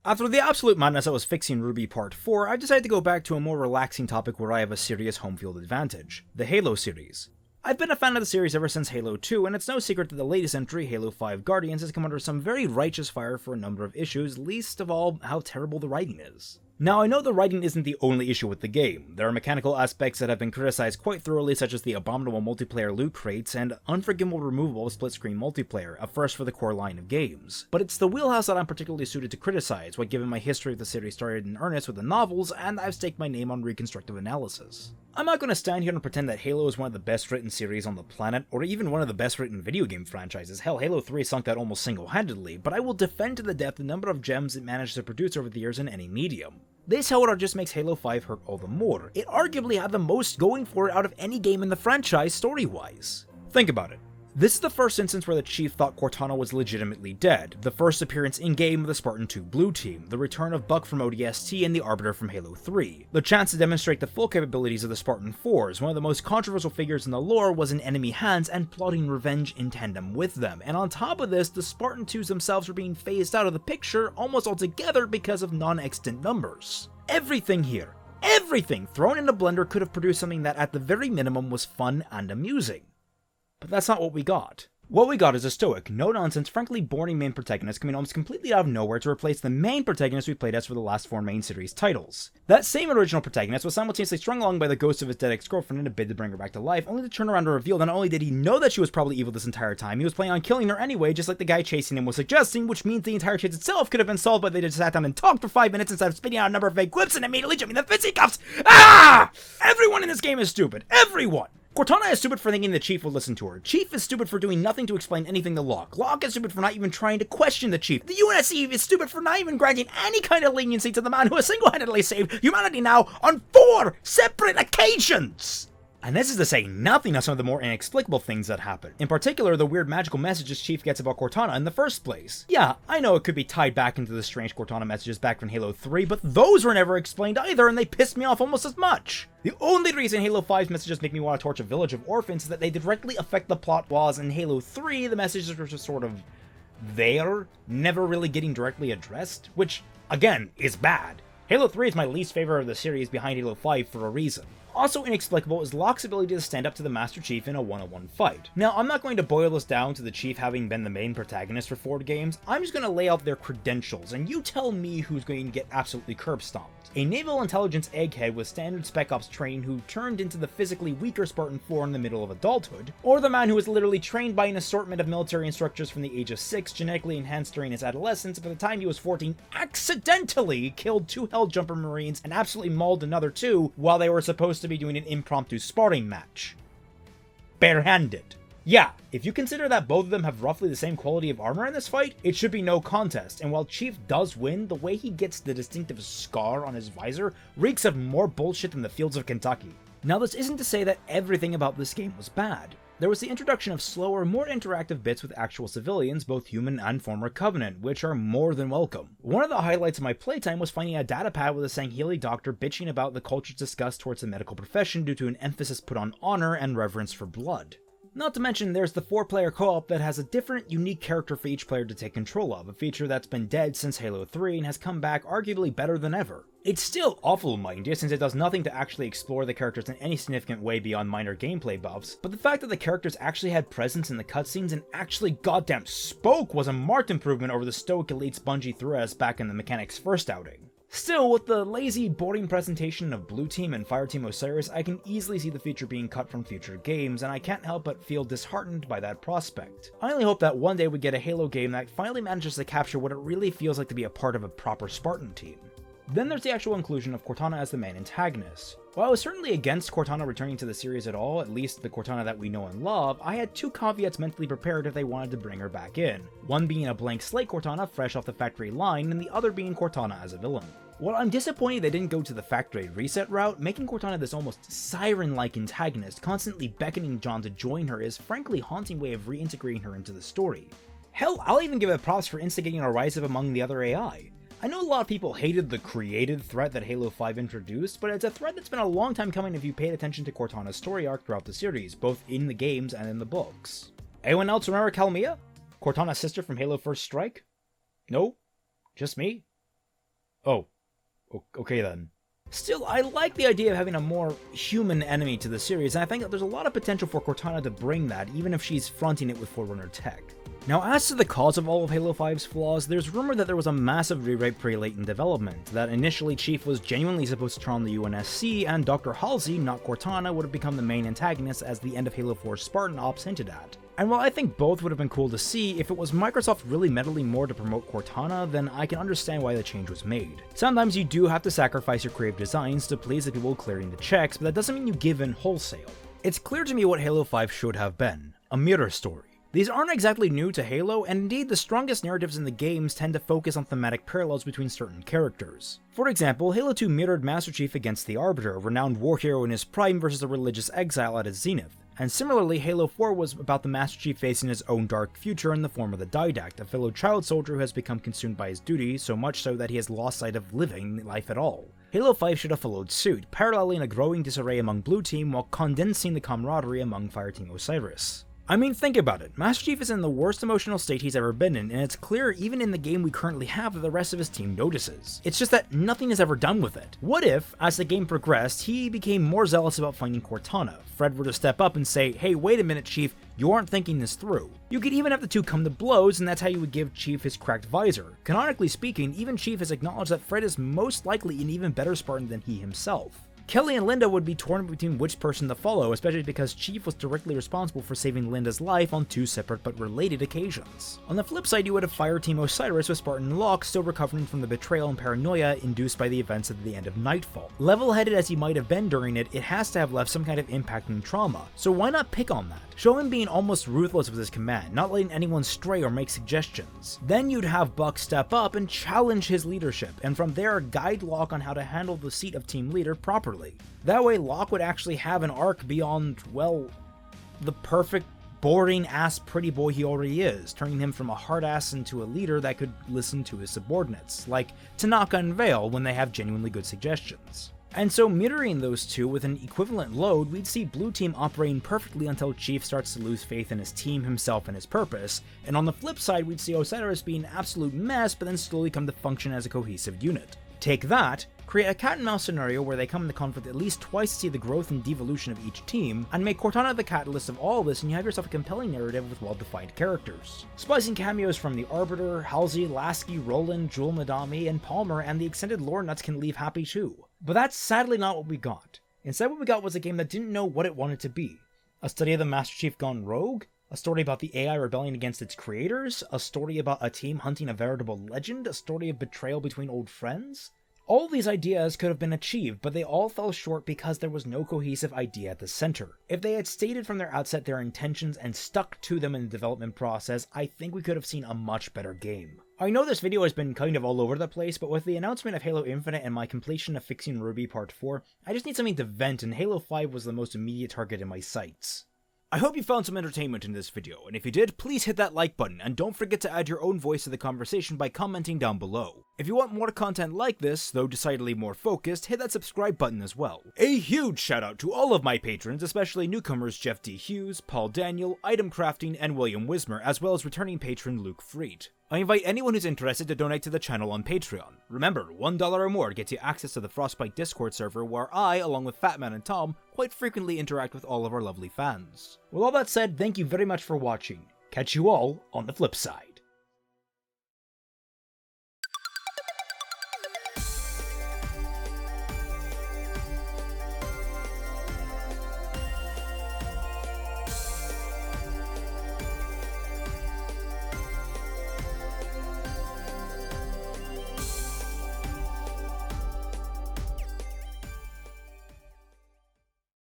After the absolute madness that was fixing RWBY Part 4, I decided to go back to a more relaxing topic where I have a serious home field advantage, the Halo series. I've been a fan of the series ever since Halo 2, and it's no secret that the latest entry, Halo 5 Guardians, has come under some very righteous fire for a number of issues, least of all how terrible the writing is. Now, I know the writing isn't the only issue with the game. There are mechanical aspects that have been criticized quite thoroughly, such as the abominable multiplayer loot crates and unforgivable removable split-screen multiplayer, a first for the core line of games. But it's the wheelhouse that I'm particularly suited to criticize, what given my history of the series started in earnest with the novels, and I've staked my name on reconstructive analysis. I'm not going to stand here and pretend that Halo is one of the best written series on the planet, or even one of the best written video game franchises. Hell, Halo 3 sunk that almost single-handedly, but I will defend to the death the number of gems it managed to produce over the years in any medium. This, however, just makes Halo 5 hurt all the more. It arguably had the most going for it out of any game in the franchise story-wise. Think about it. This is the first instance where the Chief thought Cortana was legitimately dead, the first appearance in-game of the Spartan 2 Blue Team, the return of Buck from ODST and the Arbiter from Halo 3, the chance to demonstrate the full capabilities of the Spartan 4s, one of the most controversial figures in the lore was in enemy hands and plotting revenge in tandem with them, and on top of this, the Spartan 2s themselves were being phased out of the picture almost altogether because of non-extant numbers. Everything here, everything thrown in a blender could have produced something that at the very minimum was fun and amusing. But that's not what we got. What we got is a stoic, no-nonsense, frankly boring main protagonist coming almost completely out of nowhere to replace the main protagonist we played as for the last 4 main series titles. That same original protagonist was simultaneously strung along by the ghost of his dead ex-girlfriend in a bid to bring her back to life, only to turn around and reveal that not only did he know that she was probably evil this entire time, he was planning on killing her anyway, just like the guy chasing him was suggesting, which means the entire chase itself could have been solved by they just sat down and talked for 5 minutes instead of spitting out a number of vague quips and immediately jumping the fisticuffs. Ah! Everyone in this game is stupid. Everyone! Cortana is stupid for thinking the Chief would listen to her. Chief is stupid for doing nothing to explain anything to Locke. Locke is stupid for not even trying to question the Chief. The UNSC is stupid for not even granting any kind of leniency to the man who has single-handedly saved humanity now on 4 separate occasions! And this is to say nothing of some of the more inexplicable things that happen. In particular, the weird magical messages Chief gets about Cortana in the first place. Yeah, I know it could be tied back into the strange Cortana messages back from Halo 3, but those were never explained either, and they pissed me off almost as much. The only reason Halo 5's messages make me want to torch a village of orphans is that they directly affect the plot, while in Halo 3, the messages were just sort of there, never really getting directly addressed, which, again, is bad. Halo 3 is my least favorite of the series behind Halo 5 for a reason. Also inexplicable is Locke's ability to stand up to the Master Chief in a one-on-one fight. Now, I'm not going to boil this down to the Chief having been the main protagonist for 4 games, I'm just going to lay out their credentials, and you tell me who's going to get absolutely curb-stomped. A naval intelligence egghead with standard Spec Ops training who turned into the physically weaker Spartan 4 in the middle of adulthood, or the man who was literally trained by an assortment of military instructors from the age of 6, genetically enhanced during his adolescence, by the time he was 14, accidentally killed 2 Helljumper Marines and absolutely mauled another 2 while they were supposed to be doing an impromptu sparring match. Barehanded. Yeah, if you consider that both of them have roughly the same quality of armor in this fight, it should be no contest, and while Chief does win, the way he gets the distinctive scar on his visor reeks of more bullshit than the fields of Kentucky. Now, this isn't to say that everything about this game was bad. There was the introduction of slower, more interactive bits with actual civilians, both human and former Covenant, which are more than welcome. One of the highlights of my playtime was finding a datapad with a Sangheili doctor bitching about the culture's disgust towards the medical profession due to an emphasis put on honor and reverence for blood. Not to mention, there's the 4-player co-op that has a different, unique character for each player to take control of, a feature that's been dead since Halo 3 and has come back arguably better than ever. It's still awful, mind you, since it does nothing to actually explore the characters in any significant way beyond minor gameplay buffs, but the fact that the characters actually had presence in the cutscenes and actually goddamn spoke was a marked improvement over the stoic elites Bungie threw at us back in the mechanic's first outing. Still, with the lazy, boring presentation of Blue Team and Fireteam Osiris, I can easily see the feature being cut from future games, and I can't help but feel disheartened by that prospect. I only hope that one day we get a Halo game that finally manages to capture what it really feels like to be a part of a proper Spartan team. Then there's the actual inclusion of Cortana as the main antagonist. While I was certainly against Cortana returning to the series at all, at least the Cortana that we know and love, I had 2 caveats mentally prepared if they wanted to bring her back in. One being a blank slate Cortana fresh off the factory line, and the other being Cortana as a villain. While I'm disappointed they didn't go to the factory reset route, making Cortana this almost siren-like antagonist, constantly beckoning John to join her is frankly a haunting way of reintegrating her into the story. Hell, I'll even give it props for instigating a rise up among the other AI. I know a lot of people hated the created threat that Halo 5 introduced, but it's a threat that's been a long time coming if you paid attention to Cortana's story arc throughout the series, both in the games and in the books. Anyone else remember Kalmia? Cortana's sister from Halo First Strike? No? Just me? Oh, okay then. Still, I like the idea of having a more human enemy to the series, and I think that there's a lot of potential for Cortana to bring that, even if she's fronting it with Forerunner tech. Now, as to the cause of all of Halo 5's flaws, there's rumor that there was a massive rewrite pre-late in development, that initially Chief was genuinely supposed to turn on the UNSC, and Dr. Halsey, not Cortana, would have become the main antagonist as the end of Halo 4's Spartan Ops hinted at. And while I think both would have been cool to see, if it was Microsoft really meddling more to promote Cortana, then I can understand why the change was made. Sometimes you do have to sacrifice your creative designs to please the people clearing the checks, but that doesn't mean you give in wholesale. It's clear to me what Halo 5 should have been: a mirror story. These aren't exactly new to Halo, and indeed the strongest narratives in the games tend to focus on thematic parallels between certain characters. For example, Halo 2 mirrored Master Chief against the Arbiter, a renowned war hero in his prime versus a religious exile at his zenith. And similarly, Halo 4 was about the Master Chief facing his own dark future in the form of the Didact, a fellow child soldier who has become consumed by his duty, so much so that he has lost sight of living life at all. Halo 5 should have followed suit, paralleling a growing disarray among Blue Team while condensing the camaraderie among Fireteam Osiris. I mean, think about it. Master Chief is in the worst emotional state he's ever been in, and it's clear even in the game we currently have that the rest of his team notices. It's just that nothing is ever done with it. What if, as the game progressed, he became more zealous about finding Cortana? Fred were to step up and say, hey, wait a minute, Chief, you aren't thinking this through. You could even have the two come to blows, and that's how you would give Chief his cracked visor. Canonically speaking, even Chief has acknowledged that Fred is most likely an even better Spartan than he himself. Kelly and Linda would be torn between which person to follow, especially because Chief was directly responsible for saving Linda's life on two separate but related occasions. On the flip side, you would have Fireteam Osiris with Spartan Locke still recovering from the betrayal and paranoia induced by the events at the end of Nightfall. Level-headed as he might have been during it, it has to have left some kind of impact and trauma, so why not pick on that? Show him being almost ruthless with his command, not letting anyone stray or make suggestions. Then you'd have Buck step up and challenge his leadership, and from there guide Locke on how to handle the seat of team leader properly. That way Locke would actually have an arc beyond, well, the perfect boring ass pretty boy he already is, turning him from a hard ass into a leader that could listen to his subordinates, like Tanaka and Vale when they have genuinely good suggestions. And so mirroring those two with an equivalent load, we'd see Blue Team operating perfectly until Chief starts to lose faith in his team, himself, and his purpose, and on the flip side we'd see Osiris be an absolute mess but then slowly come to function as a cohesive unit. Take that, create a cat and mouse scenario where they come into conflict at least twice to see the growth and devolution of each team, and make Cortana the catalyst of all this, and you have yourself a compelling narrative with well-defined characters. Splicing cameos from the Arbiter, Halsey, Lasky, Roland, Jewel Madami, and Palmer, and the extended lore nuts can leave happy too. But that's sadly not what we got. Instead what we got was a game that didn't know what it wanted to be. A study of the Master Chief gone rogue? A story about the AI rebelling against its creators? A story about a team hunting a veritable legend? A story of betrayal between old friends? All these ideas could have been achieved, but they all fell short because there was no cohesive idea at the center. If they had stated from their outset their intentions and stuck to them in the development process, I think we could have seen a much better game. I know this video has been kind of all over the place, but with the announcement of Halo Infinite and my completion of fixing RWBY Part 4, I just need something to vent, and Halo 5 was the most immediate target in my sights. I hope you found some entertainment in this video, and if you did, please hit that like button, and don't forget to add your own voice to the conversation by commenting down below. If you want more content like this, though decidedly more focused, hit that subscribe button as well. A huge shout out to all of my patrons, especially newcomers Jeff D. Hughes, Paul Daniel, Item Crafting, and William Wismer, as well as returning patron Luke Freed. I invite anyone who's interested to donate to the channel on Patreon. Remember, $1 or more gets you access to the Frostbite Discord server where I, along with Fatman and Tom, quite frequently interact with all of our lovely fans. With all that said, thank you very much for watching. Catch you all on the flip side.